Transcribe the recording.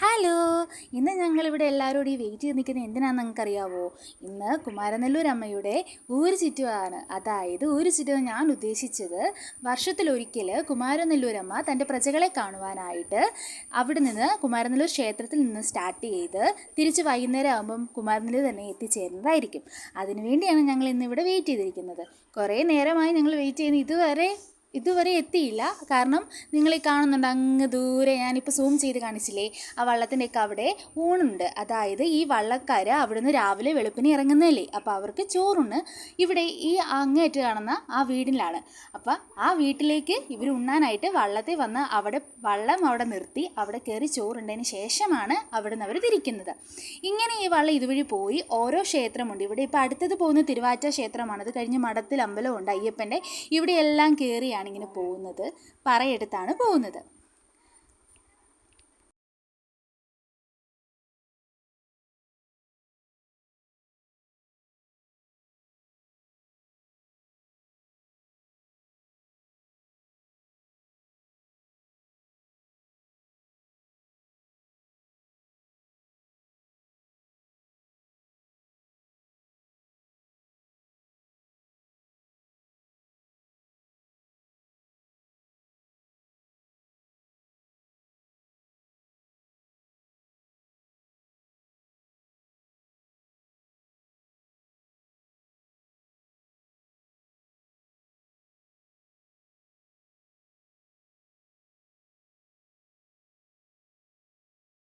Hello. ഇന്ന് ഞങ്ങളിവിടെ എല്ലാവരോടും വെയിറ്റ് ചെയ്ത് നിൽക്കുന്നത് എന്തിനാണെന്ന് നിങ്ങൾക്കറിയാവോ? ഇന്ന് കുമാരനെല്ലൂർ അമ്മയുടെ ഊര് ചുറ്റുവാണ്. അതായത് ഊര് ചുറ്റുക ഞാൻ ഉദ്ദേശിച്ചത് വർഷത്തിലൊരിക്കൽ കുമാരനെല്ലൂരമ്മ തൻ്റെ പ്രജകളെ കാണുവാനായിട്ട് അവിടെ നിന്ന് കുമാരനെല്ലൂർ ക്ഷേത്രത്തിൽ നിന്ന് സ്റ്റാർട്ട് ചെയ്ത് തിരിച്ച് വൈകുന്നേരം ആകുമ്പം കുമാരനെല്ലൂർ തന്നെ എത്തിച്ചേരുന്നതായിരിക്കും. അതിനുവേണ്ടിയാണ് ഞങ്ങൾ ഇന്നിവിടെ വെയിറ്റ് ചെയ്തിരിക്കുന്നത്. കുറേ നേരമായി ഞങ്ങൾ വെയിറ്റ് ചെയ്യുന്ന ഇതുവരെ എത്തിയില്ല. കാരണം നിങ്ങൾ ഈ കാണുന്നുണ്ട് അങ്ങ് ദൂരെ, ഞാനിപ്പോൾ സൂം ചെയ്ത് കാണിച്ചില്ലേ, ആ വള്ളത്തിൻ്റെയൊക്കെ അവിടെ ഊണുണ്ട്. അതായത് ഈ വള്ളക്കാർ അവിടുന്ന് രാവിലെ വെളുപ്പിന് ഇറങ്ങുന്നതല്ലേ, അപ്പോൾ അവർക്ക് ചോറുണ്ട് ഇവിടെ ഈ അങ്ങേറ്റ് കാണുന്ന ആ വീടിലാണ്. അപ്പോൾ ആ വീട്ടിലേക്ക് ഇവർ ഉണ്ണാനായിട്ട് വള്ളത്തിൽ വന്ന് വള്ളം അവിടെ നിർത്തി അവിടെ കയറി ചോറുണ്ടതിന് ശേഷമാണ് അവിടെ നിന്ന് അവർ തിരിക്കുന്നത്. ഇങ്ങനെ ഈ വള്ളം ഇതുവഴി പോയി ഓരോ ക്ഷേത്രമുണ്ട്. ഇവിടെ ഇപ്പോൾ അടുത്തത് പോകുന്ന തിരുവാറ്റ ക്ഷേത്രമാണ്. അത് കഴിഞ്ഞ് മഠത്തിൽ അമ്പലമുണ്ട് അയ്യപ്പൻ്റെ. ഇവിടെയെല്ലാം കയറിയാണ് ഇങ്ങനെ പോകുന്നത്, പറയെടുത്താണ് പോകുന്നത്.